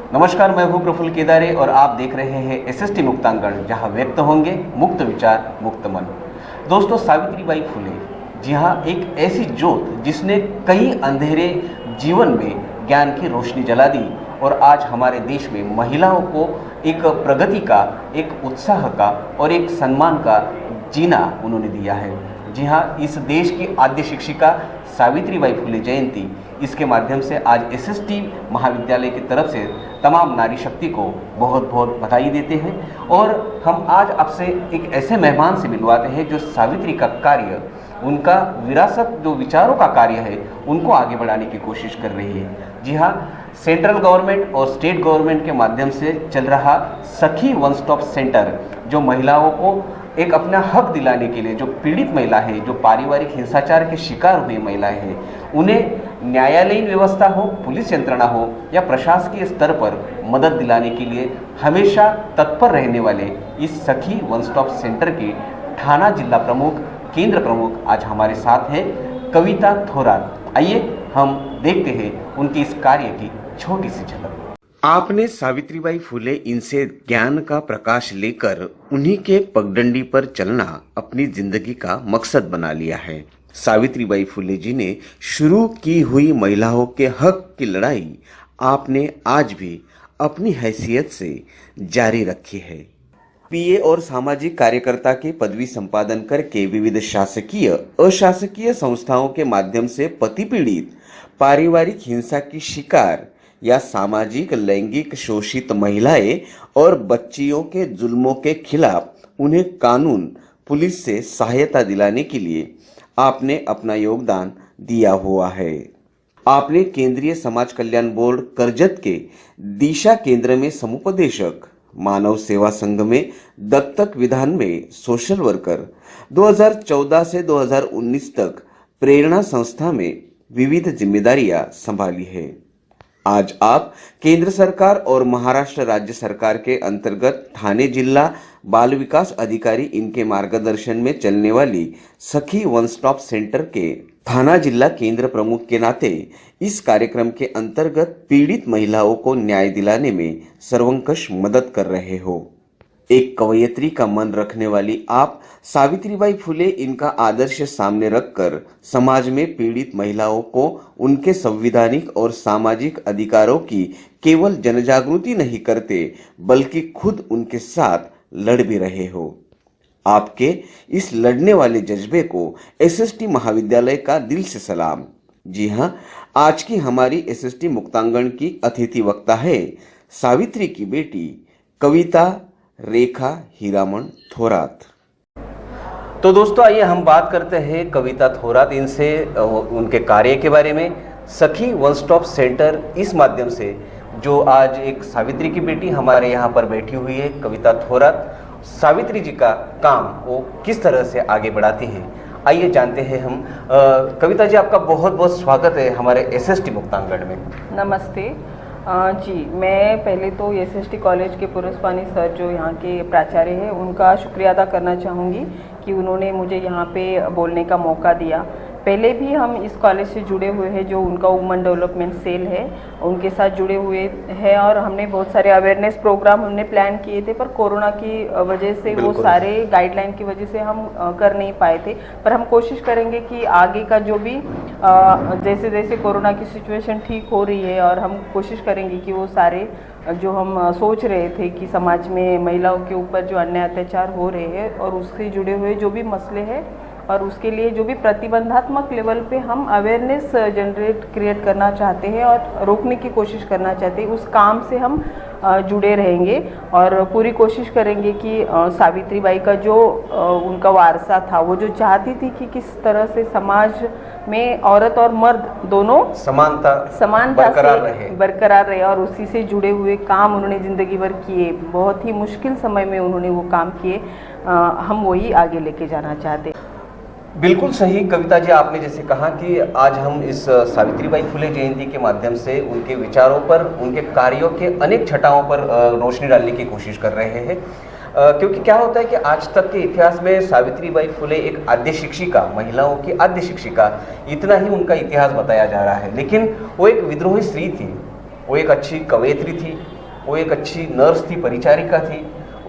नमस्कार, मैं हूं प्रफुल्ल केदारे और आप देख रहे हैं एसएसटी मुक्तांगण, जहां व्यक्त होंगे मुक्त विचार मुक्त मन। दोस्तों, सावित्रीबाई फुले, जी हाँ, एक ऐसी ज्योत जिसने कई अंधेरे जीवन में ज्ञान की रोशनी जला दी और आज हमारे देश में महिलाओं को एक प्रगति का, एक उत्साह का और एक सम्मान का जीना उन्होंने दिया है। जी हाँ, इस देश की आद्य शिक्षिका सावित्रीबाई फुले जयंती, इसके माध्यम से आज एसएसटी महाविद्यालय की तरफ से तमाम नारी शक्ति को बहुत बहुत बधाई देते हैं। और हम आज आपसे एक ऐसे मेहमान से मिलवाते हैं जो सावित्री का कार्य, उनका विरासत, जो विचारों का कार्य है, उनको आगे बढ़ाने की कोशिश कर रही है। जी हाँ, सेंट्रल गवर्नमेंट और स्टेट गवर्नमेंट के माध्यम से चल रहा सखी वन स्टॉप सेंटर, जो महिलाओं को एक अपना हक दिलाने के लिए, जो पीड़ित महिला है, जो पारिवारिक हिंसाचार के शिकार हुई महिलाएं हैं, उन्हें न्यायालयीन व्यवस्था हो, पुलिस यंत्रणा हो या प्रशासकीय स्तर पर मदद दिलाने के लिए हमेशा तत्पर रहने वाले इस सखी वन स्टॉप सेंटर के थाना जिला प्रमुख, केंद्र प्रमुख आज हमारे साथ हैं, कविता थोरात। आइए हम देखते हैं उनकी इस कार्य की छोटी सी झलक। आपने सावित्रीबाई फुले इनसे ज्ञान का प्रकाश लेकर उन्हीं के पगडंडी पर चलना अपनी जिंदगी का मकसद बना लिया है। सावित्रीबाई फुले जी ने शुरू की हुई महिलाओं के हक की लड़ाई आपने आज भी अपनी हैसियत से जारी रखी है। पीए और सामाजिक कार्यकर्ता के पदवी संपादन करके विविध शासकीय अशासकीय संस्थाओं के माध्यम से पति पीड़ित, पारिवारिक हिंसा की शिकार या सामाजिक लैंगिक शोषित महिलाएं और बच्चियों के जुल्मों के खिलाफ उन्हें कानून, पुलिस से सहायता दिलाने के लिए आपने अपना योगदान दिया हुआ है। आपने केंद्रीय समाज कल्याण बोर्ड करजत के दिशा केंद्र में समुपदेशक, मानव सेवा संघ में दत्तक विधान में सोशल वर्कर, 2014 से 2019 तक प्रेरणा संस्था में विविध जिम्मेदारियां संभाली है। आज आप केंद्र सरकार और महाराष्ट्र राज्य सरकार के अंतर्गत ठाणे जिला बाल विकास अधिकारी इनके मार्गदर्शन में चलने वाली सखी वन स्टॉप सेंटर के थाना जिला केंद्र प्रमुख के नाते इस कार्यक्रम के अंतर्गत पीड़ित महिलाओं को न्याय दिलाने में सर्वंकष मदद कर रहे हो। एक कवयित्री का मन रखने वाली आप सावित्रीबाई फुले इनका आदर्श सामने रखकर समाज में पीड़ित महिलाओं को उनके संवैधानिक और सामाजिक अधिकारों की केवल जनजागृति नहीं करते, बल्कि खुद उनके साथ लड़ भी रहे हो। आपके इस लड़ने वाले जज्बे को एसएसटी महाविद्यालय का दिल से सलाम। जी हाँ, आज की हमारी एसएसटी मुक्तांगण की अतिथि वक्ता है सावित्री की बेटी कविता रेखा हीरामन थोरात। तो दोस्तों, आइए हम बात करते हैं कविता थोरात इनसे, उनके कार्य के बारे में। सखी वन स्टॉप सेंटर, इस माध्यम से जो आज एक सावित्री की बेटी हमारे यहाँ पर बैठी हुई है, कविता थोरात, सावित्री जी का काम वो किस तरह से आगे बढ़ाती हैं, आइए जानते हैं हम। कविता जी, आपका बहुत बहुत स्वागत है हमारे एसएसटी मुक्तांगण में। नमस्ते जी, मैं पहले तो एसएसटी कॉलेज के पुरस्पानी सर, जो यहाँ के प्राचार्य हैं, उनका शुक्रिया अदा करना चाहूँगी कि उन्होंने मुझे यहाँ पे बोलने का मौका दिया। पहले भी हम इस कॉलेज से जुड़े हुए हैं, जो उनका वुमेन डेवलपमेंट सेल है, उनके साथ जुड़े हुए हैं और हमने बहुत सारे अवेयरनेस प्रोग्राम हमने प्लान किए थे, पर कोरोना की वजह से वो सारे गाइडलाइन की वजह से हम कर नहीं पाए थे। पर हम कोशिश करेंगे कि आगे का जो भी जैसे जैसे कोरोना की सिचुएशन ठीक हो रही है, और हम कोशिश करेंगे कि वो सारे जो हम सोच रहे थे कि समाज में महिलाओं के ऊपर जो अन्याय अत्याचार हो रहे हैं और उससे जुड़े हुए जो भी मसले हैं और उसके लिए जो भी प्रतिबंधात्मक लेवल पे हम अवेयरनेस क्रिएट करना चाहते हैं और रोकने की कोशिश करना चाहते हैं, उस काम से हम जुड़े रहेंगे और पूरी कोशिश करेंगे कि सावित्रीबाई का जो उनका वारसा था, वो जो चाहती थी कि किस तरह से समाज में औरत और मर्द दोनों समानता बरकरार रहे और उसी से जुड़े हुए काम उन्होंने ज़िंदगी भर किए। बहुत ही मुश्किल समय में उन्होंने वो काम किए, हम वही आगे लेके जाना चाहते। बिल्कुल सही कविता जी, आपने जैसे कहा कि आज हम इस सावित्रीबाई फुले जयंती के माध्यम से उनके विचारों पर, उनके कार्यों के अनेक छटाओं पर रोशनी डालने की कोशिश कर रहे हैं, क्योंकि क्या होता है कि आज तक के इतिहास में सावित्रीबाई फुले एक आद्य शिक्षिका, महिलाओं की आद्य शिक्षिका, इतना ही उनका इतिहास बताया जा रहा है। लेकिन वो एक विद्रोही स्त्री थी, वो एक अच्छी कवयित्री थी, वो एक अच्छी नर्स थी, परिचारिका थी।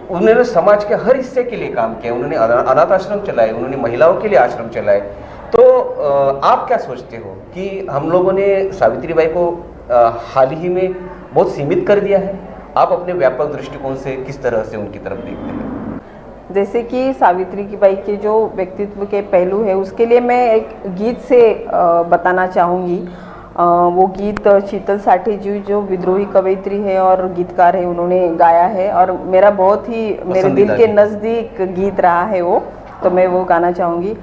उन्होंने समाज के हर हिस्से के लिए काम किया, उन्होंने अनाथ आश्रम चलाए, उन्होंने महिलाओं के लिए आश्रम चलाए। तो आप क्या सोचते हो कि हम लोगों ने सावित्रीबाई को हाल ही में बहुत सीमित कर दिया है? आप अपने व्यापक दृष्टिकोण से किस तरह से उनकी तरफ देखते हैं? जैसे कि सावित्रीबाई के जो व्यक्तित्व के पहलू है उसके लिए मैं एक गीत से बताना चाहूँगी। वो गीत शीतल साठे जी जो विद्रोही कवयित्री है और गीतकार है, उन्होंने गाया है और मेरा बहुत ही मेरे दिल के नज़दीक गीत रहा है वो, तो मैं वो गाना चाहूँगी।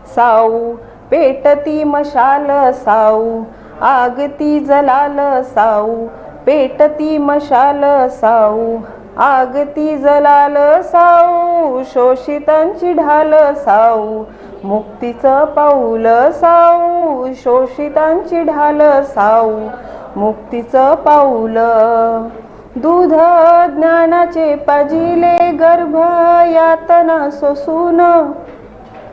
साऊ पेटती मशाल साऊ, आगती जलाल साऊ, पेटती मशाल साऊ, आगती जलाल साऊ, शोषितांची ढाल साऊ, मुक्तीचं पाऊल साऊ, शोषितांची ढाल साऊ, मुक्तीचं पाऊल। दूध ज्ञानाचे पाजिले गर्भ यातना सोसून,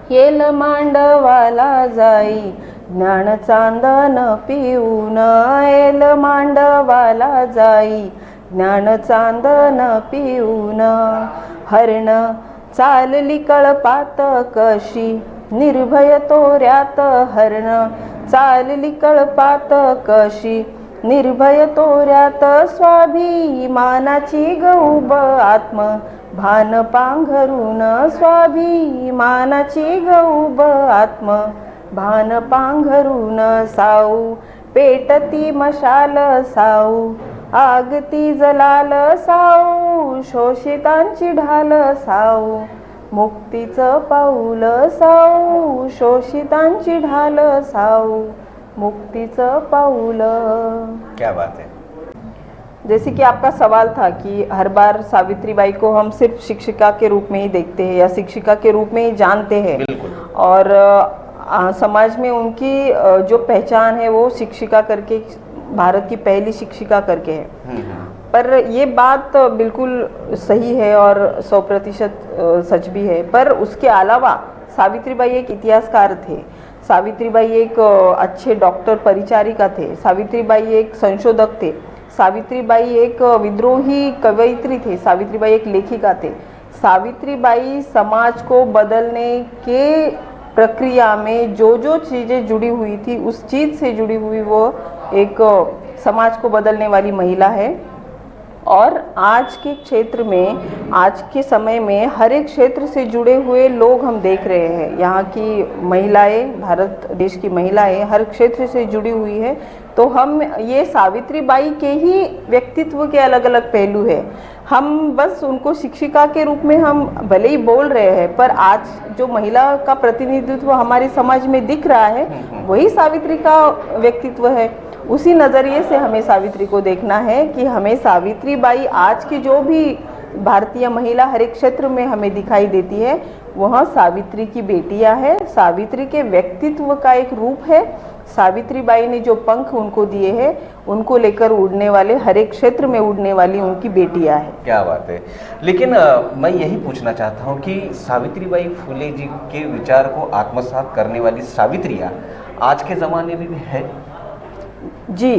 येल मांडवाला जाई ज्ञान चांदन पिऊन, येल मांडवाला जाई ज्ञान चांदन पिऊन। हरण चालली कळपात कशी, निर्भय तोऱ्यात हरण चालली कळपात कशी, निर्भय तोऱ्यात स्वाभिमानाची गौब आत्म भान पांघरून, स्वाभिमानाची गौब आत्म भान पांघरून। साऊ पेटती मशाल साऊ, आगती जलाल साऊ, शोषितांची ढाल साऊ, मुक्तीचं पाऊल साऊ, शोषितांची ढाल साऊ, मुक्तीचं पाऊल। क्या बात है। जैसे कि आपका सवाल था कि हर बार सावित्रीबाई को हम सिर्फ शिक्षिका के रूप में ही देखते हैं या शिक्षिका के रूप में ही जानते हैं, और समाज में उनकी जो पहचान है वो शिक्षिका करके, भारत की पहली शिक्षिका करके है। पर ये बात बिल्कुल सही है और 100% सच भी है। पर उसके अलावा सावित्रीबाई एक इतिहासकार थे, सावित्रीबाई एक अच्छे डॉक्टर परिचारिका थे, सावित्रीबाई एक संशोधक थे, सावित्रीबाई एक विद्रोही कवयित्री थे, सावित्रीबाई एक लेखिका थे। सावित्रीबाई समाज को बदलने के प्रक्रिया में जो जो चीज़ें जुड़ी हुई थी उस चीज़ से जुड़ी हुई वो एक समाज को बदलने वाली महिला है। और आज के क्षेत्र में, आज के समय में हर एक क्षेत्र से जुड़े हुए लोग हम देख रहे हैं। यहाँ की महिलाएं, भारत देश की महिलाएं हर क्षेत्र से जुड़ी हुई है। तो हम ये सावित्रीबाई के ही व्यक्तित्व के अलग अलग पहलू है। हम बस उनको शिक्षिका के रूप में हम भले ही बोल रहे हैं, पर आज जो महिला का प्रतिनिधित्व हमारे समाज में दिख रहा है वही सावित्री का व्यक्तित्व है। उसी नज़रिए से हमें सावित्री को देखना है कि हमें सावित्रीबाई आज की जो भी भारतीय महिला हर एक क्षेत्र में हमें दिखाई देती है वह सावित्री की बेटियां है, सावित्री के व्यक्तित्व का एक रूप है। सावित्रीबाई ने जो पंख उनको दिए हैं उनको लेकर उड़ने वाले, हर एक क्षेत्र में उड़ने वाली उनकी बेटियां हैं। क्या बात है। लेकिन मैं यही पूछना चाहता हूँ कि सावित्रीबाई फुले जी के विचार को आत्मसात करने वाली सावित्रियाँ आज के ज़माने में भी है? जी,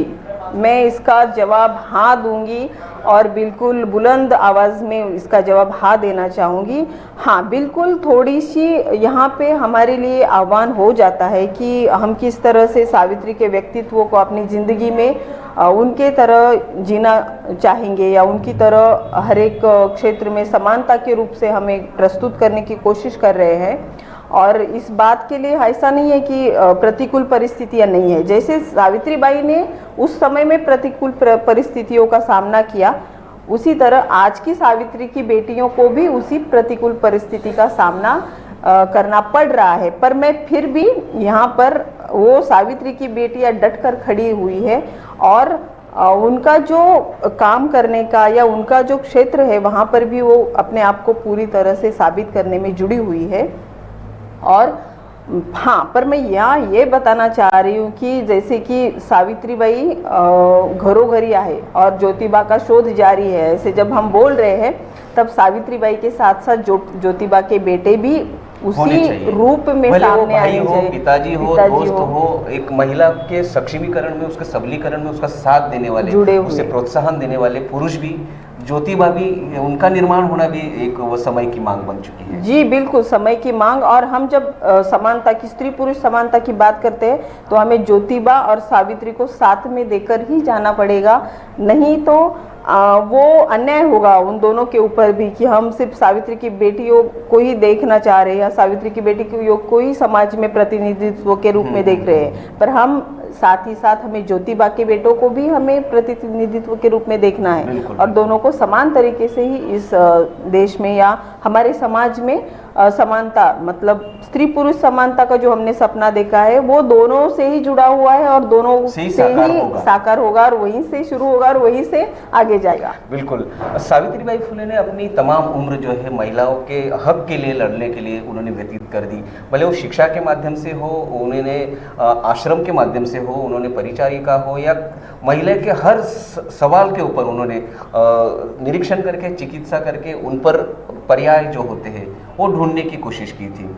मैं इसका जवाब हाँ दूंगी और बिल्कुल बुलंद आवाज़ में इसका जवाब हाँ देना चाहूँगी। हाँ, बिल्कुल थोड़ी सी यहाँ पे हमारे लिए आह्वान हो जाता है कि हम किस तरह से सावित्री के व्यक्तित्व को अपनी ज़िंदगी में उनके तरह जीना चाहेंगे या उनकी तरह हर एक क्षेत्र में समानता के रूप से हमें प्रस्तुत करने की कोशिश कर रहे हैं। और इस बात के लिए ऐसा नहीं है कि प्रतिकूल परिस्थितियां नहीं है। जैसे सावित्रीबाई ने उस समय में प्रतिकूल परिस्थितियों का सामना किया, उसी तरह आज की सावित्री की बेटियों को भी उसी प्रतिकूल परिस्थिति का सामना करना पड़ रहा है। पर मैं फिर भी यहाँ पर वो सावित्री की बेटियां डटकर खड़ी हुई है और उनका जो काम करने का या उनका जो क्षेत्र है वहाँ पर भी वो अपने आप को पूरी तरह से साबित करने में जुड़ी हुई है। और हाँ, पर मैं यहाँ ये बताना चाह रही हूँ कि जैसे कि सावित्रीबाई घरों घरी आहे और ज्योतिबा का शोध जारी है, ऐसे जब हम बोल रहे हैं तब सावित्रीबाई के साथ साथ ज्योतिबा के बेटे भी उसी रूप में भले वो सामने भाई आनी हो, चाहिए। पिताजी हो, दोस्त हो, एक महिला के सक्षमीकरण में, उसके सबलीकरण में उसका साथ देने वाले, जुड़े उसे हुए। प्रोत्साहन देने वाले पुरुष भी, ज्योतिबा भी, उनका निर्माण होना भी एक वो समय की मांग बन चुकी है। जी बिल्कुल, समय की मांग। और हम जब समानता की, स्त्री पुरुष समानता की बात करते हैं तो हमें ज्योतिबा और सावित्री को साथ में देकर ही जाना पड़ेगा, नहीं तो वो अन्याय होगा उन दोनों के ऊपर भी कि हम सिर्फ सावित्री की बेटियों को ही देखना चाह रहे हैं या सावित्री की बेटी को ही समाज में प्रतिनिधित्व के रूप में देख रहे हैं, पर हम साथ ही साथ हमें ज्योतिबा के बेटों को भी हमें प्रतिनिधित्व के रूप में देखना है। और दोनों को समान तरीके से ही इस देश में या हमारे समाज में समानता, मतलब स्त्री पुरुष समानता का जो हमने सपना देखा है वो दोनों से ही जुड़ा हुआ है और दोनों से ही साकार होगा और वहीं से शुरू होगा और वहीं से आगे जाएगा। बिल्कुल। सावित्रीबाई फुले ने अपनी तमाम उम्र जो है महिलाओं के हक के लिए लड़ने के लिए उन्होंने व्यतीत कर दी, भले वो शिक्षा के माध्यम से हो, उन्होंने आश्रम के माध्यम से हो, उन्होंने परिचारिका हो या महिला के हर सवाल के ऊपर उन्होंने निरीक्षण करके, चिकित्सा करके उन पर पर्याय जो होते हैं वो ढूंढने की कोशिश की थी।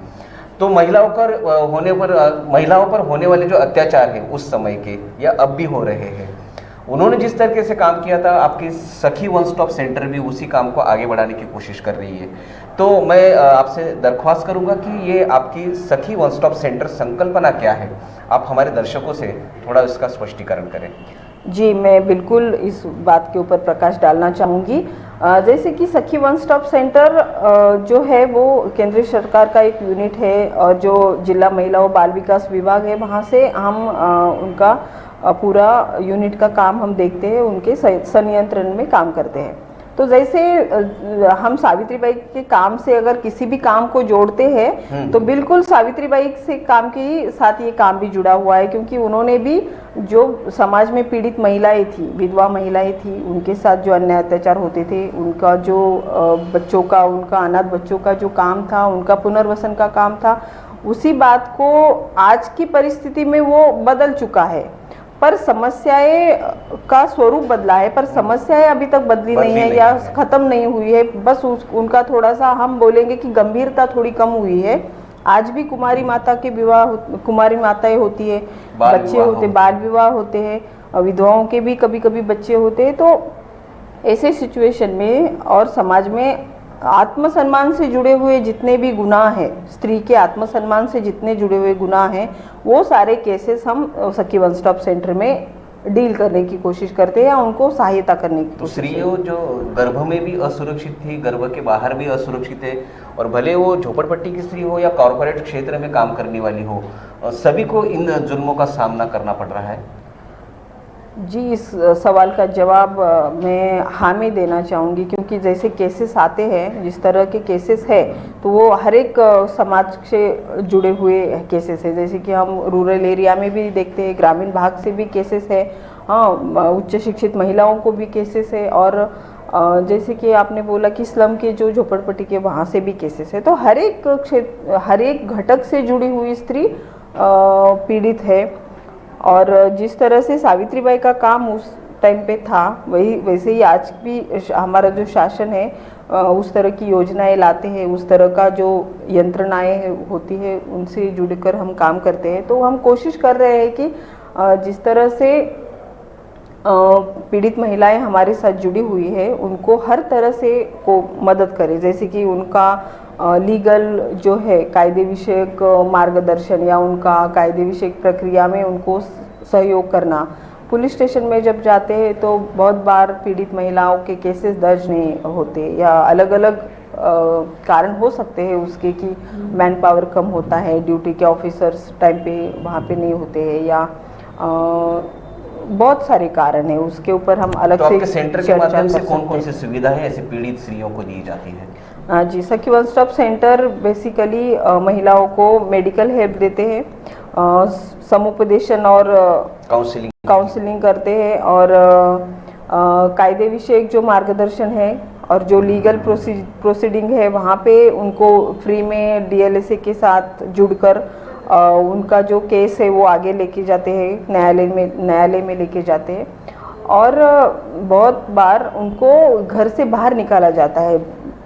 तो महिलाओं पर होने वाले जो अत्याचार हैं उस समय के या अब भी हो रहे हैं, उन्होंने जिस तरीके से काम किया था, आपकी सखी वन स्टॉप सेंटर भी उसी काम को आगे बढ़ाने की कोशिश कर रही है। तो मैं आपसे दरख्वास्त करूंगा कि ये आपकी सखी वन स्टॉप सेंटर संकल्पना क्या है, आप हमारे दर्शकों से थोड़ा इसका स्पष्टीकरण करें। जी, मैं बिल्कुल इस बात के ऊपर प्रकाश डालना चाहूँगी। जैसे कि सखी वन स्टॉप सेंटर जो है वो केंद्र सरकार का एक यूनिट है और जो जिला महिला और बाल विकास विभाग है वहाँ से हम उनका पूरा यूनिट का काम हम देखते हैं, उनके संनियंत्रण में काम करते हैं। तो जैसे हम सावित्रीबाई के काम से अगर किसी भी काम को जोड़ते हैं तो बिल्कुल सावित्रीबाई से काम के साथ ये काम भी जुड़ा हुआ है, क्योंकि उन्होंने भी जो समाज में पीड़ित महिलाएं थी, विधवा महिलाएं थी, उनके साथ जो अन्याय अत्याचार होते थे, उनका जो बच्चों का, उनका अनाथ बच्चों का जो काम था, उनका पुनर्वसन का काम था, उसी बात को आज की परिस्थिति में वो बदल चुका है, पर समस्याएं का स्वरूप बदला है, पर समस्याएं अभी तक बदली नहीं है या खत्म नहीं हुई है। बस उनका थोड़ा सा हम बोलेंगे कि गंभीरता थोड़ी कम हुई है। आज भी कुमारी माता के विवाह, कुमारी माताएं होती है, बच्चे होते, बाल विवाह होते हैं, विधवाओं के भी कभी कभी बच्चे होते हैं। तो ऐसे सिचुएशन में और समाज में आत्मसम्मान से जुड़े हुए जितने भी गुनाह हैं, स्त्री के आत्मसम्मान से जितने जुड़े हुए गुनाह हैं, वो सारे केसेस हम सखी वन स्टॉप सेंटर में डील करने की कोशिश करते हैं या उनको सहायता करने की कोशिश। स्त्रियों जो गर्भ में भी असुरक्षित थी, गर्भ के बाहर भी असुरक्षित है, और भले वो झोपड़पट्टी की स्त्री हो या कॉरपोरेट क्षेत्र में काम करने वाली हो, सभी को इन जुल्मों का सामना करना पड़ रहा है। जी, इस सवाल का जवाब मैं हाँ में देना चाहूँगी, क्योंकि जैसे केसेस आते हैं, जिस तरह के केसेस है, तो वो हर एक समाज से जुड़े हुए केसेस है। जैसे कि हम रूरल एरिया में भी देखते हैं, ग्रामीण भाग से भी केसेस है, हाँ, उच्च शिक्षित महिलाओं को भी केसेस है, और जैसे कि आपने बोला कि स्लम के जो झोपड़पट्टी के वहाँ से भी केसेस है। तो हर एक क्षेत्र, हर एक घटक से जुड़ी हुई स्त्री पीड़ित है। और जिस तरह से सावित्रीबाई का काम उस टाइम पे था, वैसे ही आज भी हमारा जो शासन है उस तरह की योजनाएं लाते हैं, उस तरह का जो यंत्रणाएं होती है उनसे जुड़कर हम काम करते हैं। तो हम कोशिश कर रहे हैं कि जिस तरह से पीड़ित महिलाएं हमारे साथ जुड़ी हुई है उनको हर तरह से को मदद करें, जैसे कि उनका लीगल जो है कायदे विषयक मार्गदर्शन या उनका कायदे विषयक प्रक्रिया में उनको सहयोग करना। पुलिस स्टेशन में जब जाते हैं तो बहुत बार पीड़ित महिलाओं के केसेस दर्ज नहीं होते या अलग अलग कारण हो सकते हैं उसके, कि मैन पावर कम होता है, ड्यूटी के ऑफिसर्स टाइम पे वहाँ पे नहीं होते हैं, या बहुत सारे कारण है, उसके ऊपर हम अलग तो से आपके सेंटर के माध्यम से कौन कौन सी सुविधाएं ऐसे पीड़ित स्त्रियों को दी जाती है? जी, सखी वन स्टॉप सेंटर बेसिकली महिलाओं को मेडिकल हेल्प देते हैं, समुपदेशन और काउंसलिंग करते हैं, और कायदे विषयक जो मार्गदर्शन है और जो लीगल प्रोसीडिंग है वहाँ पे उनको फ्री में डीएलएसए के साथ जुड़कर उनका जो केस है वो आगे लेके जाते हैं, न्यायालय में लेके जाते हैं। और बहुत बार उनको घर से बाहर निकाला जाता है,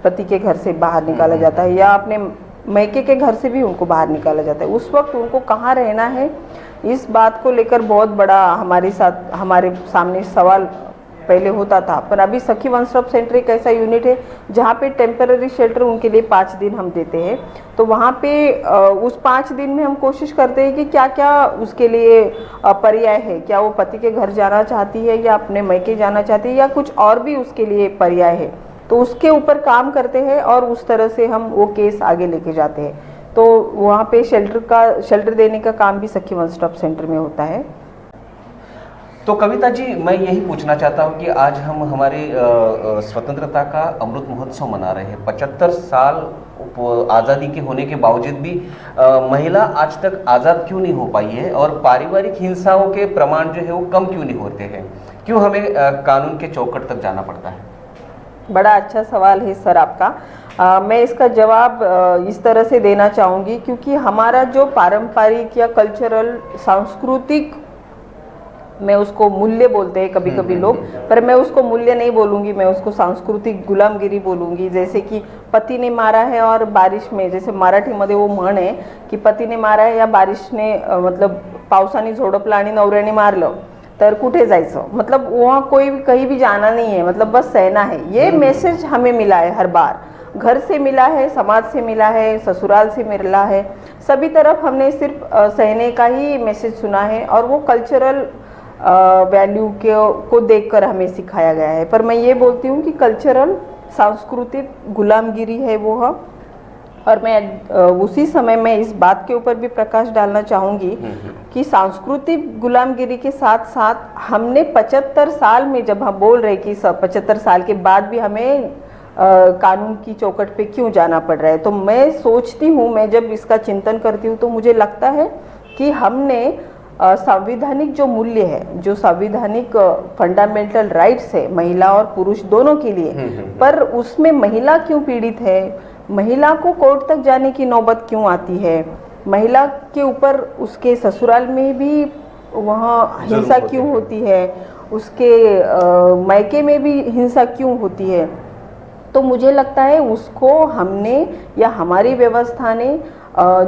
पति के घर से बाहर निकाला जाता है, या अपने मैके के घर से भी उनको बाहर निकाला जाता है। उस वक्त उनको कहाँ रहना है, इस बात को लेकर बहुत बड़ा हमारे सामने सवाल पहले होता था। पर अभी सखी वन स्टॉप सेंटर एक ऐसा यूनिट है जहाँ पे टेम्पररी शेल्टर उनके लिए 5 दिन हम देते हैं। तो वहाँ पे उस 5 दिन में हम कोशिश करते हैं कि क्या क्या उसके लिए पर्याय है, क्या वो पति के घर जाना चाहती है या अपने मैके जाना चाहती है या कुछ और भी उसके लिए पर्याय है, तो उसके ऊपर काम करते हैं और उस तरह से हम वो केस आगे लेके जाते हैं। तो वहाँ पे शेल्टर देने का काम भी सखी वन स्टॉप सेंटर में होता है। तो कविता जी, मैं यही पूछना चाहता हूँ कि आज हम हमारे स्वतंत्रता का अमृत महोत्सव मना रहे हैं। 75 साल आज़ादी के होने के बावजूद भी महिला आज तक आज़ाद क्यों नहीं हो पाई है, और पारिवारिक हिंसाओं के प्रमाण जो है वो कम क्यों नहीं होते हैं, क्यों हमें कानून के चौखट तक जाना पड़ता है? बड़ा अच्छा सवाल है सर आपका। मैं इसका जवाब इस तरह से देना चाहूँगी, क्योंकि हमारा जो पारंपरिक या कल्चरल सांस्कृतिक, मैं उसको मूल्य बोलते हैं कभी कभी लोग, पर मैं उसको मूल्य नहीं बोलूँगी, मैं उसको सांस्कृतिक गुलामगिरी बोलूँगी। जैसे कि पति ने मारा है और बारिश में, जैसे मराठीमध्ये वो म्हण आहे की पतीने मारा है या बारिशने मतलब पावसाने झोडपलं आणि नवऱ्याने मारलं तर कुठे जायचं, मतलब वहाँ कोई कहीं भी जाना नहीं है, मतलब बस सहना है। ये मैसेज हमें मिला है हर बार, घर से मिला है, समाज से मिला है, ससुराल से मिला है, सभी तरफ हमने सिर्फ सहने का ही मैसेज सुना है और वो कल्चरल वैल्यू को देखकर हमें सिखाया गया है। पर मैं ये बोलती हूँ कि कल्चरल सांस्कृतिक गुलामगिरी है वो है। और मैं उसी समय में इस बात के ऊपर भी प्रकाश डालना चाहूँगी कि सांस्कृतिक गुलामगिरी के साथ साथ हमने 75 साल में, जब हम बोल रहे कि 75 साल के बाद भी हमें कानून की चौखट पे क्यों जाना पड़ रहा है, तो मैं सोचती हूँ, मैं जब इसका चिंतन करती हूँ तो मुझे लगता है कि हमने संवैधानिक जो मूल्य है, जो संवैधानिक फंडामेंटल राइट्स है महिला और पुरुष दोनों के लिए, पर उसमें महिला क्यों पीड़ित है, महिला को कोर्ट तक जाने की नौबत क्यों आती है, महिला के ऊपर उसके ससुराल में भी वहाँ हिंसा क्यों होती है, उसके मायके में भी हिंसा क्यों होती है, तो मुझे लगता है उसको हमने या हमारी व्यवस्था ने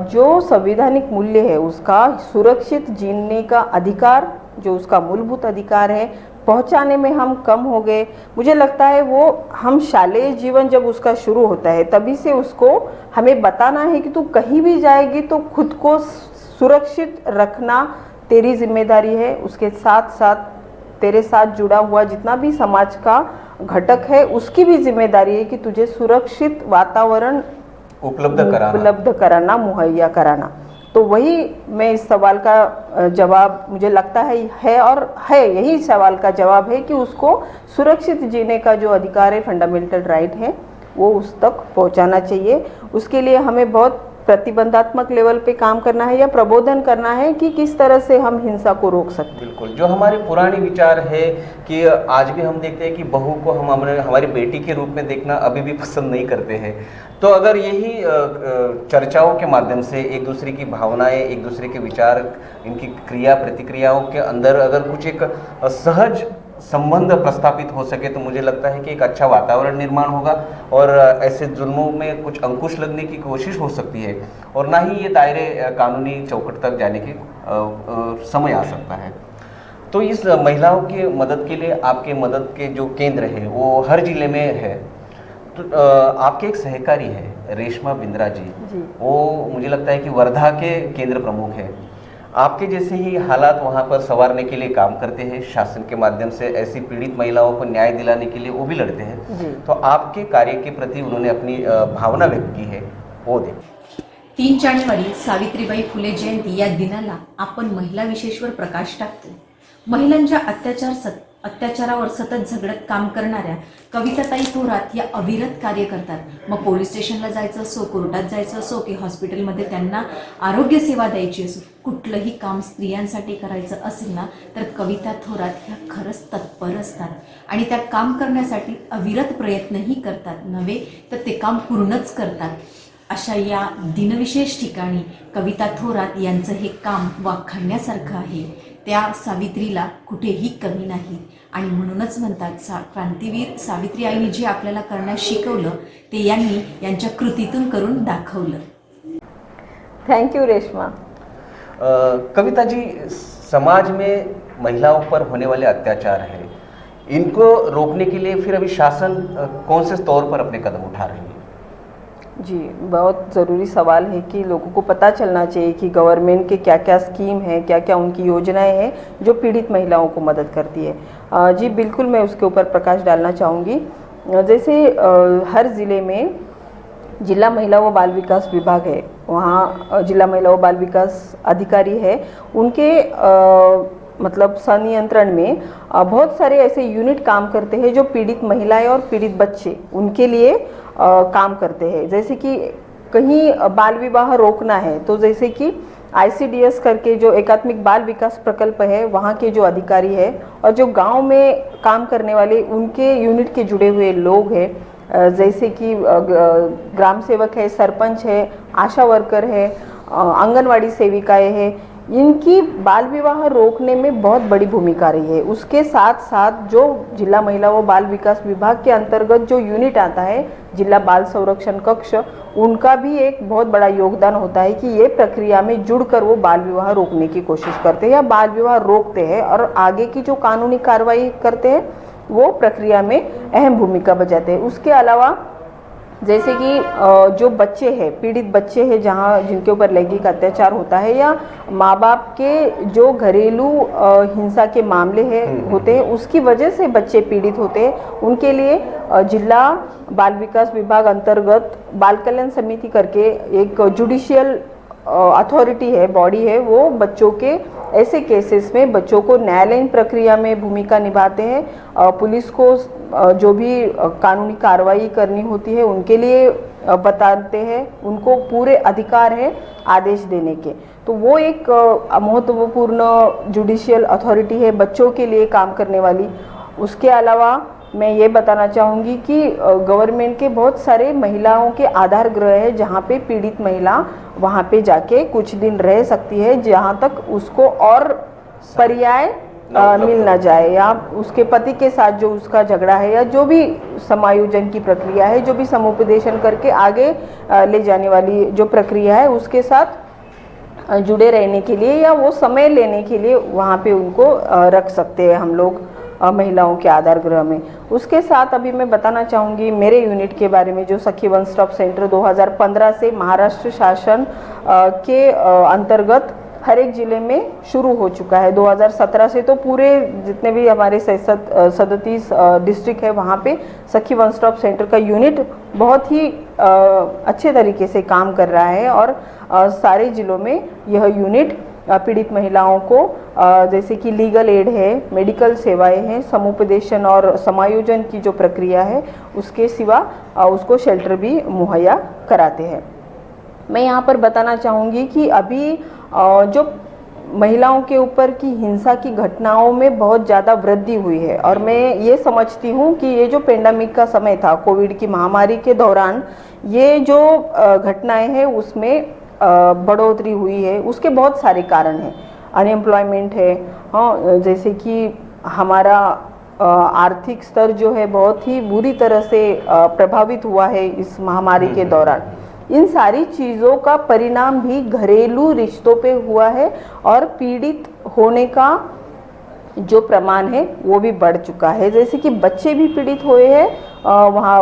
जो संवैधानिक मूल्य है उसका सुरक्षित जीने का अधिकार, जो उसका मूलभूत अधिकार है, पहुंचाने में हम कम हो गए। मुझे लगता है वो हम शालेय जीवन जब उसका शुरू होता है तभी से उसको हमें बताना है कि तू कहीं भी जाएगी तो खुद को सुरक्षित रखना तेरी जिम्मेदारी है। उसके साथ साथ तेरे साथ जुड़ा हुआ जितना भी समाज का घटक है उसकी भी जिम्मेदारी है कि तुझे सुरक्षित वातावरण उपलब्ध कराना, मुहैया कराना। तो वही मैं इस सवाल का जवाब मुझे लगता है और है यही सवाल का जवाब है कि उसको सुरक्षित जीने का जो अधिकार है, फंडामेंटल राइट है, वो उस तक पहुंचाना चाहिए। उसके लिए हमें बहुत प्रतिबंधात्मक लेवल पे काम करना है या प्रबोधन करना है कि किस तरह से हम हिंसा को रोक सकते हैं। बिल्कुल, जो हमारे पुराने विचार है कि आज भी हम देखते हैं कि बहू को हम हमारी बेटी के रूप में देखना अभी भी पसंद नहीं करते हैं। तो अगर यही चर्चाओं के माध्यम से एक दूसरे की भावनाएं, एक दूसरे के विचार, इनकी क्रिया प्रतिक्रियाओं के अंदर अगर कुछ एक सहज संबंध प्रस्थापित हो सके तो मुझे लगता है कि एक अच्छा वातावरण निर्माण होगा और ऐसे जुल्मों में कुछ अंकुश लगने की कोशिश हो सकती है और ना ही ये दायरे कानूनी चौखट तक जाने के समय आ सकता है। तो इस महिलाओं की मदद के लिए आपके मदद के जो केंद्र है वो हर जिले में है। तो आपके एक सहकारी है रेशमा बिंद्रा जी, वो मुझे लगता है कि वर्धा के केंद्र प्रमुख है। आपके जैसे ही हालात वहाँ पर संवारने के लिए काम करते हैं, शासन के माध्यम से ऐसी पीड़ित महिलाओं को न्याय दिलाने के लिए वो भी लड़ते हैं। तो आपके कार्य के प्रति उन्होंने अपनी भावना व्यक्त की है, वो दे। 3 जानेवारी सावित्रीबाई फुले जयंती या दिनाला आपण महिला विशेषवर प्रकाश टाकतो। महिलांच्या अत्याचारावर सतत झगडत काम करणाऱ्या कविताताई थोरात या अविरत कार्य करतात। मग पोलीस स्टेशनला जायचं असो, कोर्टात जायचं असो की हॉस्पिटलमध्ये त्यांना आरोग्य सेवा द्यायची असो, कुठलंही काम स्त्रियांसाठी करायचं असेल ना तर कविता थोरात ह्या खरंच तत्पर असतात आणि त्या काम करण्यासाठी अविरत प्रयत्नही करतात, नव्हे तर ते काम पूर्णच करतात। अशा या दिनविशेष ठिकाणी कविता थोरात यांचं हे काम वाखाणण्यासारखं आहे। त्या सावित्रीला कुठेही कमी नाही आणि म्हणूनच म्हणतात क्रांतीवीर सावित्री आईने जे आपल्याला करण्यास शिकवलं ते यांनी यांच्या कृतीतून करून दाखवलं। Thank you Reshma. कविता जी, समाज में महिलाओं पर होने वाले अत्याचार है, इनको रोकने के लिए फिर अभी शासन कौन से तौर पर अपने कदम उठा रही है? जी, बहुत ज़रूरी सवाल है कि लोगों को पता चलना चाहिए कि गवर्नमेंट के क्या क्या स्कीम है, क्या क्या उनकी योजनाएं हैं जो पीड़ित महिलाओं को मदद करती है। जी बिल्कुल, मैं उसके ऊपर प्रकाश डालना चाहूँगी। जैसे हर ज़िले में जिला महिला व बाल विकास विभाग है, वहाँ जिला महिला व बाल विकास अधिकारी है, उनके मतलब संनियंत्रण में बहुत सारे ऐसे यूनिट काम करते हैं जो पीड़ित महिलाएं और पीड़ित बच्चे उनके लिए काम करते हैं। जैसे कि कहीं बाल विवाह रोकना है तो जैसे कि ICDS करके जो एकात्मिक बाल विकास प्रकल्प है, वहाँ के जो अधिकारी है और जो गांव में काम करने वाले उनके यूनिट के जुड़े हुए लोग हैं, जैसे कि ग्राम सेवक है, सरपंच है, आशा वर्कर है, आंगनवाड़ी सेविकाएं हैं, इनकी बाल विवाह रोकने में बहुत बड़ी भूमिका रही है। उसके साथ साथ जो जिला महिला व बाल विकास विभाग के अंतर्गत जो यूनिट आता है, जिला बाल संरक्षण कक्ष, उनका भी एक बहुत बड़ा योगदान होता है कि ये प्रक्रिया में जुड़कर वो बाल विवाह रोकने की कोशिश करते हैं या बाल विवाह रोकते हैं और आगे की जो कानूनी कार्रवाई करते हैं वो प्रक्रिया में अहम भूमिका बजाते हैं। उसके अलावा जैसे कि जो बच्चे हैं, पीड़ित बच्चे हैं जहाँ जिनके ऊपर लैंगिक अत्याचार होता है या माँ बाप के जो घरेलू हिंसा के मामले हैं होते हैं, उसकी वजह से बच्चे पीड़ित होते हैं, उनके लिए जिला बाल विकास विभाग अंतर्गत बाल कल्याण समिति करके एक जुडिशियल अथॉरिटी है, बॉडी है, वो बच्चों के ऐसे केसेस में बच्चों को न्यायालयीन प्रक्रिया में भूमिका निभाते हैं। पुलिस को जो भी कानूनी कार्रवाई करनी होती है उनके लिए बताते हैं, उनको पूरे अधिकार है आदेश देने के। तो वो एक महत्वपूर्ण जुडिशियल अथॉरिटी है बच्चों के लिए काम करने वाली। उसके अलावा मैं ये बताना चाहूँगी कि गवर्नमेंट के बहुत सारे महिलाओं के आधार गृह है जहाँ पे पीड़ित महिला वहाँ पे जाके कुछ दिन रह सकती है, जहाँ तक उसको और पर्याय मिल ना जाए या उसके पति के साथ जो उसका झगड़ा है या जो भी समायोजन की प्रक्रिया है, जो भी समुपदेशन करके आगे ले जाने वाली जो प्रक्रिया है उसके साथ जुड़े रहने के लिए या वो समय लेने के लिए वहाँ पे उनको रख सकते हैं हम लोग महिलाओं के आधार गृह में। उसके साथ अभी मैं बताना चाहूँगी मेरे यूनिट के बारे में, जो सखी वन स्टॉप सेंटर 2015 से महाराष्ट्र शासन के अंतर्गत हर एक ज़िले में शुरू हो चुका है। 2017 से तो पूरे जितने भी हमारे 37 डिस्ट्रिक्ट है वहाँ पे सखी वन स्टॉप सेंटर का यूनिट बहुत ही अच्छे तरीके से काम कर रहा है और सारे ज़िलों में यह यूनिट पीड़ित महिलाओं को जैसे कि लीगल एड है, मेडिकल सेवाएं हैं, समुपदेशन और समायोजन की जो प्रक्रिया है उसके सिवा उसको शेल्टर भी मुहैया कराते हैं। मैं यहाँ पर बताना चाहूँगी कि अभी जो महिलाओं के ऊपर की हिंसा की घटनाओं में बहुत ज़्यादा वृद्धि हुई है और मैं ये समझती हूँ कि ये जो पेंडेमिक का समय था, कोविड की महामारी के दौरान ये जो घटनाएं हैं उसमें बढ़ोतरी हुई है। उसके बहुत सारे कारण हैं, अनएम्प्लॉयमेंट है, हाँ, जैसे कि हमारा आर्थिक स्तर जो है बहुत ही बुरी तरह से प्रभावित हुआ है इस महामारी के दौरान। इन सारी चीज़ों का परिणाम भी घरेलू रिश्तों पे हुआ है और पीड़ित होने का जो प्रमाण है वो भी बढ़ चुका है। जैसे कि बच्चे भी पीड़ित हुए हैं, वहाँ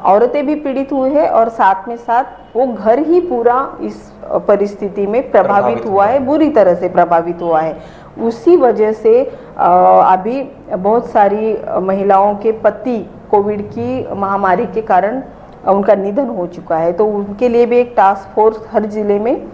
औरतें भी पीड़ित हुई है और साथ में साथ वो घर ही पूरा इस परिस्थिति में प्रभावित हुआ है, बुरी तरह से प्रभावित हुआ है। उसी वजह से अभी बहुत सारी महिलाओं के पति कोविड की महामारी के कारण उनका निधन हो चुका है, तो उनके लिए भी एक टास्क फोर्स हर ज़िले में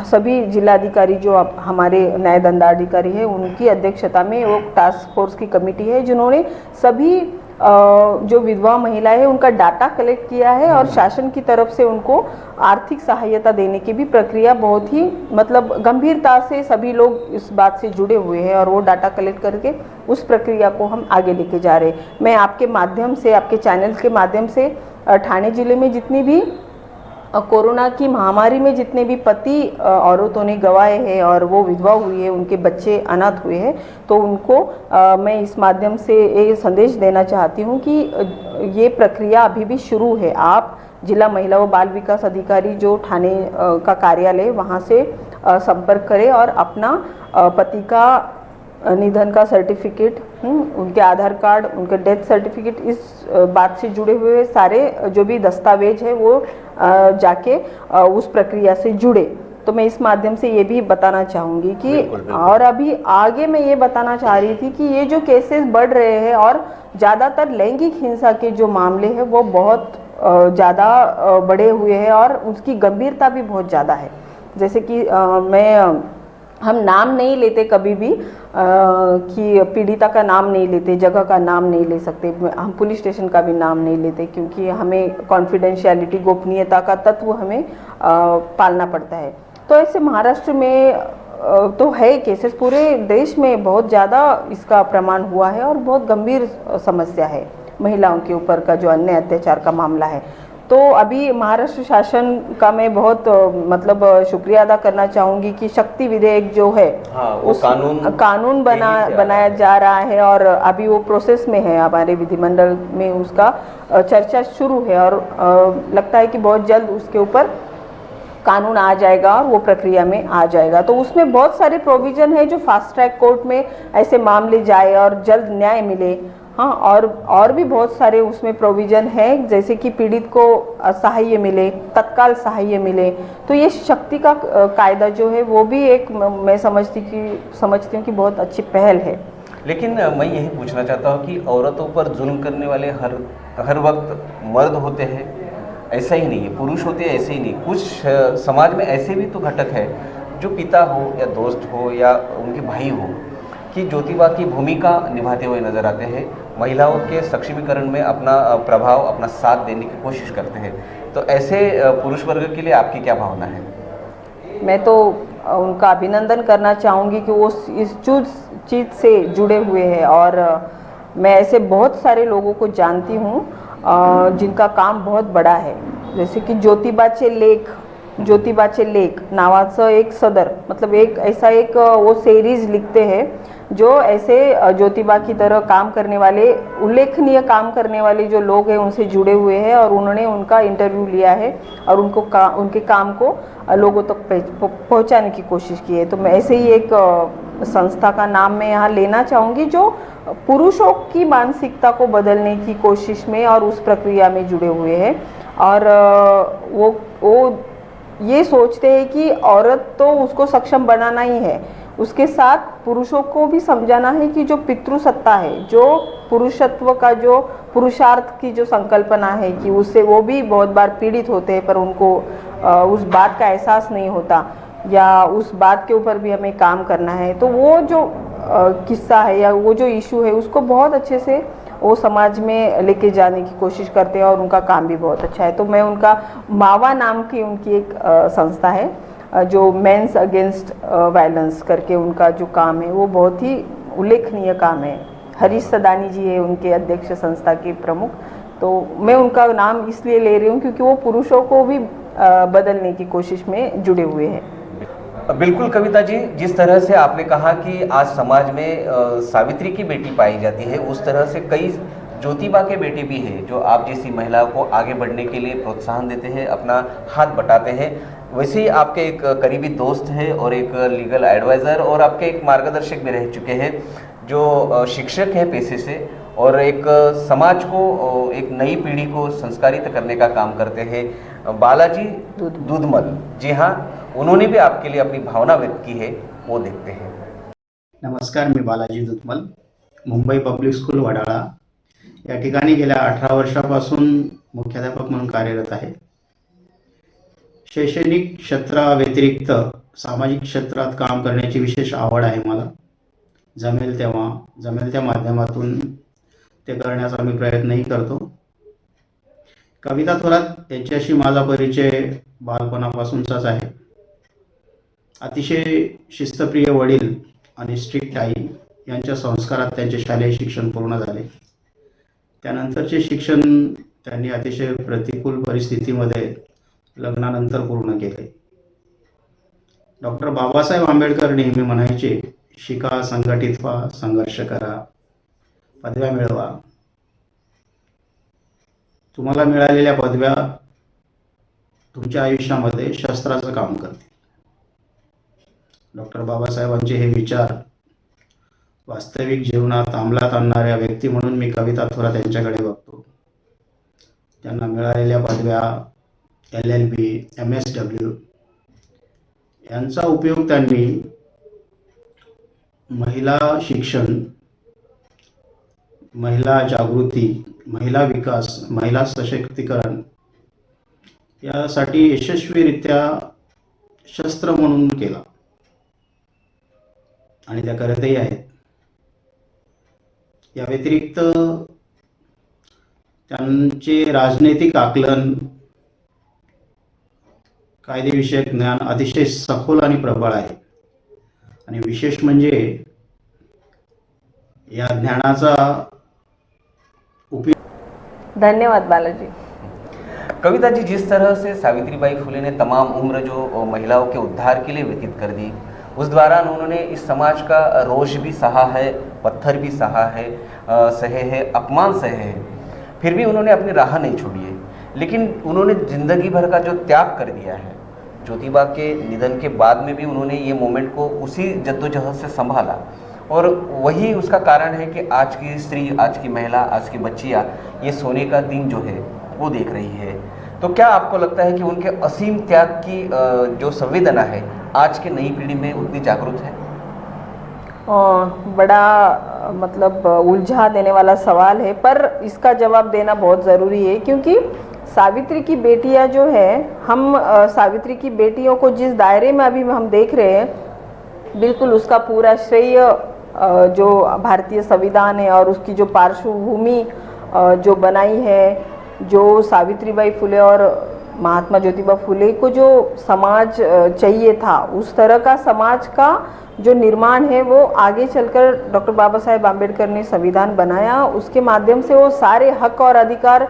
सभी जिलाधिकारी जो हमारे न्याय दंडाधिकारी है उनकी अध्यक्षता में वो टास्क फोर्स की कमेटी है जिन्होंने सभी जो विधवा महिलाएं हैं उनका डाटा कलेक्ट किया है और शासन की तरफ से उनको आर्थिक सहायता देने की भी प्रक्रिया बहुत ही मतलब गंभीरता से सभी लोग इस बात से जुड़े हुए हैं और वो डाटा कलेक्ट करके उस प्रक्रिया को हम आगे लेके जा रहे हैं। मैं आपके माध्यम से, आपके चैनल के माध्यम से ठाणे ज़िले में जितनी भी कोरोना की महामारी में जितने भी पति औरतों ने गंवाए हैं और वो विधवा हुई है, उनके बच्चे अनाथ हुए हैं, तो उनको मैं इस माध्यम से ये संदेश देना चाहती हूँ कि ये प्रक्रिया अभी भी शुरू है। आप जिला महिला व बाल विकास अधिकारी जो ठाणे का कार्यालय, वहाँ से संपर्क करें और अपना पति का निधन का सर्टिफिकेट, उनके आधार कार्ड, उनके डेथ सर्टिफिकेट, इस बात से जुड़े हुए सारे जो भी दस्तावेज है वो जाके उस प्रक्रिया से जुड़े। तो मैं इस माध्यम से ये भी बताना चाहूँगी कि बिल्कुल, बिल्कुल। और अभी आगे मैं ये बताना चाह रही थी कि ये जो केसेस बढ़ रहे हैं और ज़्यादातर लैंगिक हिंसा के जो मामले हैं वो बहुत ज़्यादा बढ़े हुए हैं और उसकी गंभीरता भी बहुत ज़्यादा है। जैसे कि हम नाम नहीं लेते कभी भी कि पीड़िता का नाम नहीं लेते, जगह का नाम नहीं ले सकते, हम पुलिस स्टेशन का भी नाम नहीं लेते, क्योंकि हमें कॉन्फिडेंशियलिटी, गोपनीयता का तत्व हमें पालना पड़ता है। तो ऐसे महाराष्ट्र में तो है केसेस, पूरे देश में बहुत ज़्यादा इसका प्रमाण हुआ है और बहुत गंभीर समस्या है महिलाओं के ऊपर का जो अन्य अत्याचार का मामला है। तो अभी महाराष्ट्र शासन का मैं बहुत मतलब शुक्रिया अदा करना चाहूँगी कि शक्ति विधेयक जो है, हाँ, वो उस कानून बनाया जा रहा है और अभी वो प्रोसेस में है, हमारे विधिमंडल में उसका चर्चा शुरू है और लगता है कि बहुत जल्द उसके ऊपर कानून आ जाएगा और वो प्रक्रिया में आ जाएगा। तो उसमें बहुत सारे प्रोविज़न है जो फास्ट ट्रैक कोर्ट में ऐसे मामले जाए और जल्द न्याय मिले। हाँ, और भी बहुत सारे उसमें प्रोविज़न है, जैसे कि पीड़ित को सहाय्य मिले, तत्काल सहाय्य मिले। तो ये शक्ति का कायदा जो है वो भी एक मैं समझती हूँ कि बहुत अच्छी पहल है। लेकिन मैं यही पूछना चाहता हूँ कि औरतों पर जुल्म करने वाले हर वक्त मर्द होते हैं, ऐसा ही नहीं है, पुरुष होते हैं ऐसे ही नहीं। कुछ समाज में ऐसे भी तो घटक है जो पिता हो या दोस्त हो या उनके भाई हो कि ज्योतिबा की भूमिका निभाते हुए नजर आते हैं, महिलाओं के सक्षमीकरण में अपना प्रभाव, अपना साथ देने की कोशिश करते हैं। तो ऐसे पुरुष वर्ग के लिए आपकी क्या भावना है? मैं तो उनका अभिनंदन करना चाहूँगी कि वो इस चीज़ से जुड़े हुए हैं और मैं ऐसे बहुत सारे लोगों को जानती हूँ जिनका काम बहुत बड़ा है। जैसे कि ज्योतिबाचे लेख नावाचं एक सदर, मतलब एक ऐसा एक वो सीरीज लिखते हैं जो ऐसे ज्योतिबा की तरह काम करने वाले, उल्लेखनीय काम करने वाले जो लोग हैं उनसे जुड़े हुए हैं और उन्होंने उनका इंटरव्यू लिया है और उनके काम को लोगों तक पहुंचाने की कोशिश की है। तो मैं ऐसे ही एक संस्था का नाम मैं यहाँ लेना चाहूँगी जो पुरुषों की मानसिकता को बदलने की कोशिश में और उस प्रक्रिया में जुड़े हुए हैं और वो ये सोचते हैं कि औरत तो उसको सक्षम बनाना ही है, उसके साथ पुरुषों को भी समझाना है कि जो पितृसत्ता है, जो पुरुषत्व का जो पुरुषार्थ की जो संकल्पना है कि उससे वो भी बहुत बार पीड़ित होते हैं पर उनको उस बात का एहसास नहीं होता या उस बात के ऊपर भी हमें काम करना है। तो वो जो किस्सा है या वो जो इशू है उसको बहुत अच्छे से वो समाज में लेके जाने की कोशिश करते हैं और उनका काम भी बहुत अच्छा है। तो मैं उनका मावा नाम की उनकी एक संस्था है जो मेंस अगेंस्ट वायलेंस करके उनका जो काम है वो बहुत ही उल्लेखनीय काम है। हरीश सदानी जी है उनके अध्यक्ष संस्था के प्रमुख। तो मैं उनका नाम इसलिए ले रही हूँ क्योंकि वो पुरुषों को भी बदलने की कोशिश में जुड़े हुए हैं। बिल्कुल कविता जी, जिस तरह से आपने कहा कि आज समाज में सावित्री की बेटी पाई जाती है, उस तरह से कई ज्योतिबा के बेटे भी हैं जो आप जैसी महिलाओं को आगे बढ़ने के लिए प्रोत्साहन देते हैं, अपना हाथ बटाते हैं। वैसे ही आपके एक करीबी दोस्त हैं और एक लीगल एडवाइज़र और आपके एक मार्गदर्शक भी रह चुके हैं जो शिक्षक हैं पेशे से और एक समाज को, एक नई पीढ़ी को संस्कारित करने का काम करते हैं, बालाजी दूधमल। जी हाँ, उन्होंने भी आपके लिए अपनी भावना व्यक्त की है, वो देखते हैं। नमस्कार, मी बालाजी दूधमल, मुंबई पब्लिक स्कूल वडाळा या ठिकाणी गेल्या 18 वर्षापासून मुख्याध्यापक म्हणून कार्यरत आहे। शैक्षणिक क्षेत्राव्यतिरिक्त सामाजिक क्षेत्रात काम करण्याची विशेष आवड आहे मला। जमेल त्या माध्यमातून ते करण्याचा मी प्रयत्नही करतो। कविता थोरात यांच्याशी माझा परिचय बालपणापासूनचाच आहे। अतिशय शिस्तप्रिय वडील आणि स्ट्रिक्ट आई यांच्या संस्कारात त्यांचे शालेय शिक्षण पूर्ण झाले। त्यानंतरचे शिक्षण त्यांनी अतिशय प्रतिकूल परिस्थितीमध्ये लग्नानंतर पूर्ण केले. डॉक्टर बाबासाहेब आंबेडकर नेहमी म्हणायचे, शिका, संघटित व्हा, संघर्ष करा, पदव्या मिळवा. तुम्हाला मिळालेल्या पदव्या तुमच्या आयुष्यामध्ये शस्त्राचं काम करते. डॉक्टर बाबासाहेबांचे हे विचार वास्तविक जीवनात अंमलात आणणाऱ्या व्यक्ती म्हणून मी कविता थोरात यांच्याकडे बघतो. त्यांना मिळालेल्या पदव्या LLB, MSW यांचा उपयोग त्यांनी महिला शिक्षण, महिला जागृती, महिला विकास, महिला सशक्तीकरण यासाठी यशस्वीरित्या शस्त्र म्हणून केला आणि त्या करतही आहेत. या व्यतिरिक्त त्यांचे राजनैतिक आकलन, कायदेविषयक ज्ञान अतिशय सखोल आणि प्रबळ आहे. आणि विशेष म्हणजे या ज्ञानाचा उपयोग. धन्यवाद बालाजी। कविता जी, जिस तरह से सावित्रीबाई फुले ने तमाम उम्र जो महिलाओं के उद्धार के लिए व्यतीत कर दी, उस दौरान उन्होंने इस समाज का रोष भी सहा है, पत्थर भी सहा है, सहे है, अपमान सहे है, फिर भी उन्होंने अपनी राह नहीं छोड़ी है। लेकिन उन्होंने ज़िंदगी भर का जो त्याग कर दिया है, ज्योतिबा के निधन के बाद में भी उन्होंने ये मोमेंट को उसी जद्दोजहद से संभाला, और वही उसका कारण है कि आज की स्त्री, आज की महिला, आज की बच्चियाँ ये सोने का दिन जो है वो देख रही है। तो क्या आपको लगता है कि उनके असीम त्याग की जो संवेदना है आज की नई पीढ़ी में उतनी जागरूक है? बड़ा मतलब उलझा देने वाला सवाल है, पर इसका जवाब देना बहुत ज़रूरी है, क्योंकि सावित्री की बेटियां जो है, हम सावित्री की बेटियों को जिस दायरे में अभी हम देख रहे हैं, बिल्कुल उसका पूरा श्रेय जो भारतीय संविधान है और उसकी जो पार्श्वभूमि जो बनाई है, जो सावित्रीबाई फुले और महात्मा ज्योतिबा फुले को जो समाज चाहिए था, उस तरह का समाज का जो निर्माण है वो आगे चलकर डॉक्टर बाबा साहेब आम्बेडकर ने संविधान बनाया। उसके माध्यम से वो सारे हक और अधिकार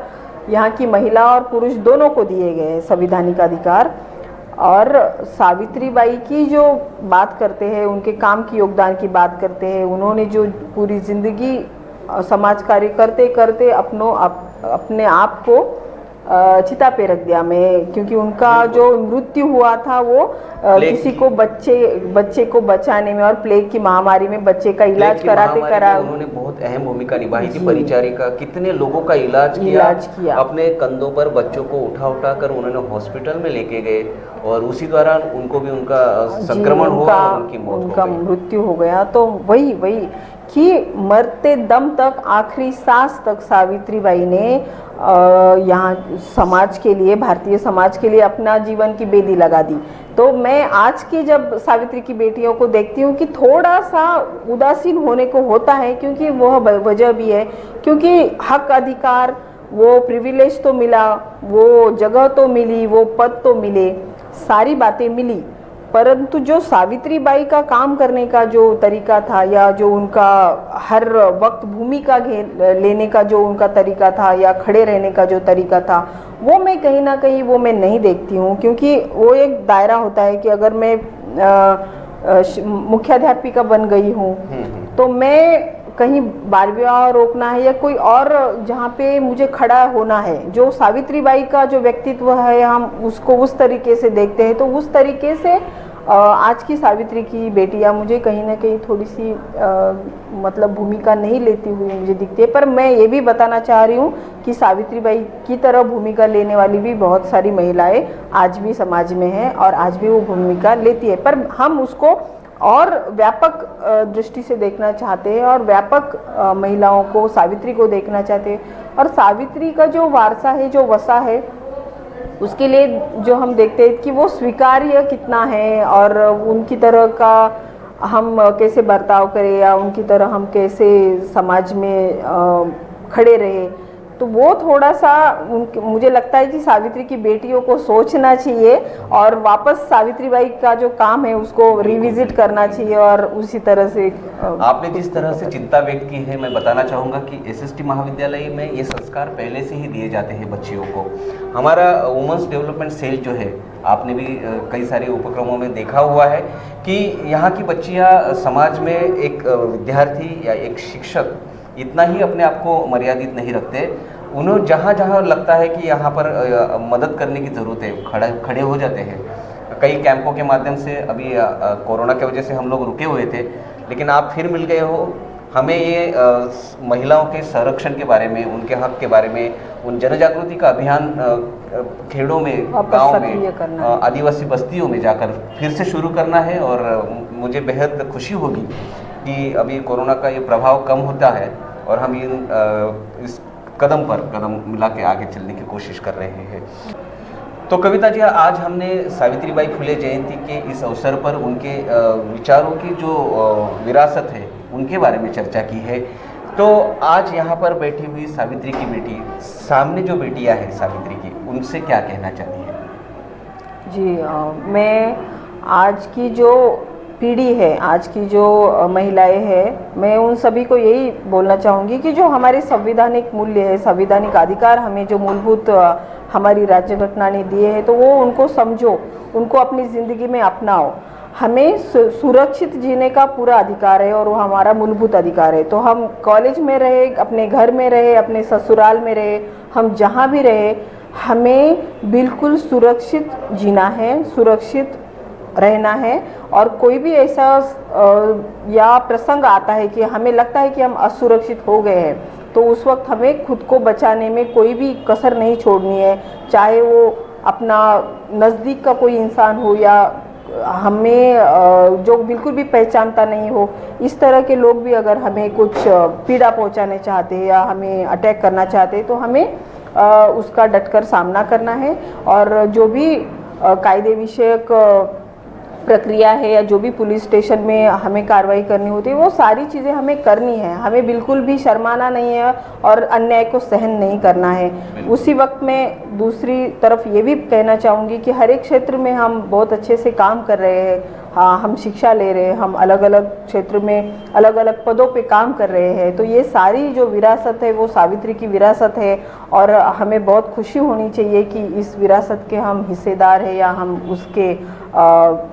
यहाँ की महिला और पुरुष दोनों को दिए गए, संविधानिक अधिकार। और सावित्रीबाई की जो बात करते हैं, उनके काम की योगदान की बात करते हैं, उन्होंने जो पूरी ज़िंदगी समाज कार्य करते करते अपने आप को चिता पे रख दिया मैं, क्योंकि उनका जो मृत्यु हुआ था वो किसी को बच्चे को बचाने में और प्लेग की महामारी में बच्चे का इलाज कराते उन्होंने बहुत अहम भूमिका निभाई थी। परिचारिका, कितने लोगों का इलाज किया। अपने कंधों पर बच्चों को उठा कर उन्होंने हॉस्पिटल में लेके गए, और उसी दौरान उनको भी उनका संक्रमण हुआ, उनकी मौत, उनका मृत्यु हो गया। तो वही कि मरते दम तक, आखिरी सांस तक सावित्रीबाई ने यहाँ समाज के लिए, भारतीय समाज के लिए अपना जीवन की बेदी लगा दी। तो मैं आज की जब सावित्री की बेटियों को देखती हूँ कि थोड़ा सा उदासीन होने को होता है, क्योंकि वह वजह भी है, क्योंकि हक अधिकार, वो प्रिविलेज तो मिला, वो जगह तो मिली, वो पद तो मिले, सारी बातें मिली, परंतु जो सावित्रीबाई का काम करने का जो तरीका था, या जो उनका हर वक्त भूमिका लेने का जो उनका तरीका था, या खड़े रहने का जो तरीका था, वो मैं कहीं ना कहीं वो मैं नहीं देखती हूँ। क्योंकि वो एक दायरा होता है कि अगर मैं मुख्याध्यापिका बन गई हूँ तो मैं कहीं बाल विवाह रोकना है या कोई और जहाँ पे मुझे खड़ा होना है, जो सावित्रीबाई का जो व्यक्तित्व है हम उसको उस तरीके से देखते हैं। तो उस तरीके से आज की सावित्री की बेटियां मुझे कहीं ना कहीं थोड़ी सी मतलब भूमिका नहीं लेती हुई मुझे दिखती है। पर मैं ये भी बताना चाह रही हूँ कि सावित्रीबाई की तरह भूमिका लेने वाली भी बहुत सारी महिलाएं आज भी समाज में हैं और आज भी वो भूमिका लेती है, पर हम उसको और व्यापक दृष्टि से देखना चाहते हैं और व्यापक महिलाओं को, सावित्री को देखना चाहते हैं। और सावित्री का जो वारसा है, जो वसा है, उसके लिए जो हम देखते हैं कि वो स्वीकार्य कितना है, और उनकी तरह का हम कैसे बर्ताव करें, या उनकी तरह हम कैसे समाज में खड़े रहे, तो वो थोड़ा सा मुझे लगता है कि सावित्री की बेटियों को सोचना चाहिए और वापस सावित्रीबाई का जो काम है उसको रिविजिट करना चाहिए और उसी तरह से आपने जिस तरह से चिंता व्यक्त की है, मैं बताना चाहूँगा कि एसएसटी महाविद्यालय में ये संस्कार पहले से ही दिए जाते हैं बच्चियों को। हमारा वुमेंस डेवलपमेंट सेल जो है, आपने भी कई सारे उपक्रमों में देखा हुआ है कि यहाँ की बच्चियाँ समाज में एक विद्यार्थी या एक शिक्षक इतना ही अपने आप को मर्यादित नहीं रखते। उन्हें जहाँ जहाँ लगता है कि यहाँ पर मदद करने की ज़रूरत है, खड़े हो जाते हैं। कई कैंपों के माध्यम से, अभी कोरोना की वजह से हम लोग रुके हुए थे, लेकिन आप फिर मिल गए हो। हमें ये महिलाओं के संरक्षण के बारे में, उनके हक के बारे में, उन जन जागृति का अभियान खेड़ों में, गांव में, आदिवासी बस्तियों में जाकर फिर से शुरू करना है। और मुझे बेहद खुशी होगी कि अभी कोरोना का ये प्रभाव कम होता है और हम इस कदम पर कदम मिला के आगे चलने की कोशिश कर रहे हैं। तो कविता जी, आज हमने सावित्रीबाई फुले जयंती के इस अवसर पर उनके विचारों की जो विरासत है उनके बारे में चर्चा की है। तो आज यहाँ पर बैठी हुई सावित्री की बेटी, सामने जो बेटियाँ हैं सावित्री की, उनसे क्या कहना चाहती है? जी, मैं आज की जो पीढ़ी है, आज की जो महिलाएं हैं, मैं उन सभी को यही बोलना चाहूँगी कि जो हमारे संवैधानिक मूल्य है, संवैधानिक अधिकार, हमें जो मूलभूत हमारी राज्य घटना ने दिए हैं, तो वो उनको समझो, उनको अपनी ज़िंदगी में अपनाओ। हमें सुरक्षित जीने का पूरा अधिकार है और वो हमारा मूलभूत अधिकार है। तो हम कॉलेज में रहे, अपने घर में रहे, अपने ससुराल में रहे, हम जहाँ भी रहे, हमें बिल्कुल सुरक्षित जीना है, सुरक्षित रहना है। और कोई भी ऐसा या प्रसंग आता है कि हमें लगता है कि हम असुरक्षित हो गए हैं, तो उस वक्त हमें खुद को बचाने में कोई भी कसर नहीं छोड़नी है, चाहे वो अपना नज़दीक का कोई इंसान हो या हमें जो बिल्कुल भी पहचानता नहीं हो। इस तरह के लोग भी अगर हमें कुछ पीड़ा पहुंचाने चाहते हैं या हमें अटैक करना चाहते हैं, तो हमें उसका डटकर सामना करना है। और जो भी कायदे विषयक प्रक्रिया है या जो भी पुलिस स्टेशन में हमें कार्रवाई करनी होती है, वो सारी चीज़ें हमें करनी है। हमें बिल्कुल भी शर्माना नहीं है और अन्याय को सहन नहीं करना है। उसी वक्त में दूसरी तरफ ये भी कहना चाहूँगी कि हर एक क्षेत्र में हम बहुत अच्छे से काम कर रहे हैं। हाँ, हम शिक्षा ले रहे हैं, हम अलग अलग क्षेत्र में अलग अलग पदों पे काम कर रहे हैं। तो ये सारी जो विरासत है वो सावित्री की विरासत है और हमें बहुत खुशी होनी चाहिए कि इस विरासत के हम हिस्सेदार हैं या हम उसके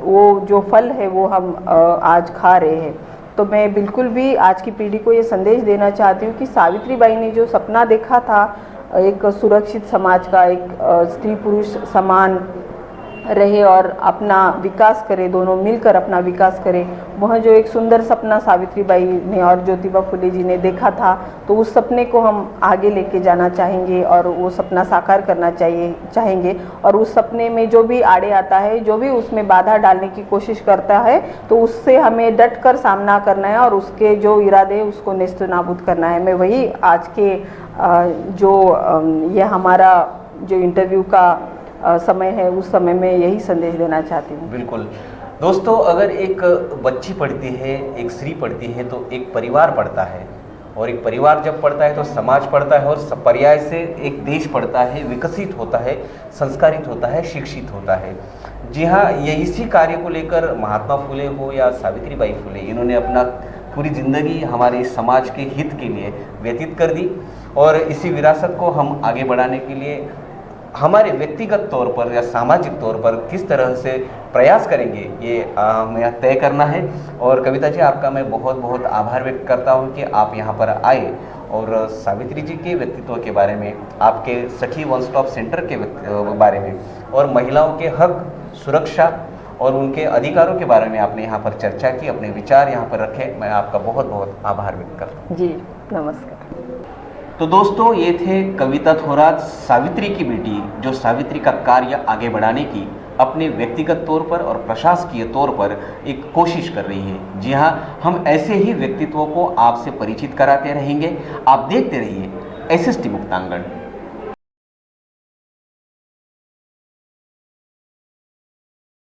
वो जो फल है वो हम आज खा रहे हैं। तो मैं बिल्कुल भी आज की पीढ़ी को ये संदेश देना चाहती हूँ कि सावित्रीबाई ने जो सपना देखा था एक सुरक्षित समाज का, एक स्त्री पुरुष समान रहे और अपना विकास करे, दोनों मिलकर अपना विकास करें, वह जो एक सुंदर सपना सावित्रीबाई ने और ज्योतिबा फुले जी ने देखा था, तो उस सपने को हम आगे लेके जाना चाहेंगे और वो सपना साकार करना चाहेंगे। और उस सपने में जो भी आड़े आता है, जो भी उसमें बाधा डालने की कोशिश करता है, तो उससे हमें डट कर सामना करना है और उसके जो इरादे हैं उसको नेस्तनाबूद करना है। मैं वही आज के ये हमारा जो इंटरव्यू का समय है, उस समय में यही संदेश देना चाहती हूँ। बिल्कुल दोस्तों, अगर एक बच्ची पढ़ती है, एक स्त्री पढ़ती है, तो एक परिवार पढ़ता है और एक परिवार जब पढ़ता है तो समाज पढ़ता है और पर्याय से एक देश पढ़ता है, विकसित होता है, संस्कारित होता है, शिक्षित होता है। जी हाँ, ये इसी कार्य को लेकर महात्मा फुले हो या सावित्रीबाई फुले, इन्होंने अपना पूरी ज़िंदगी हमारे समाज के हित के लिए व्यतीत कर दी और इसी विरासत को हम आगे बढ़ाने के लिए हमारे व्यक्तिगत तौर पर या सामाजिक तौर पर किस तरह से प्रयास करेंगे, ये हमें तय करना है। और कविता जी, आपका मैं बहुत बहुत आभार व्यक्त करता हूँ कि आप यहाँ पर आए और सावित्री जी के व्यक्तित्व के बारे में, आपके सखी वन स्टॉप सेंटर के बारे में और महिलाओं के हक, सुरक्षा और उनके अधिकारों के बारे में आपने यहाँ पर चर्चा की, अपने विचार यहाँ पर रखे। मैं आपका बहुत बहुत आभार व्यक्त करता हूँ। जी नमस्कार। तो दोस्तों, ये थे कविता थोरात, सावित्री की बेटी, जो सावित्री का कार्य आगे बढ़ाने की अपने व्यक्तिगत तौर पर और प्रशासकीय तौर पर एक कोशिश कर रही है। जी हाँ, हम ऐसे ही व्यक्तित्वों को आपसे परिचित कराते रहेंगे। आप देखते रहिए एसएसटी मुक्तांगन।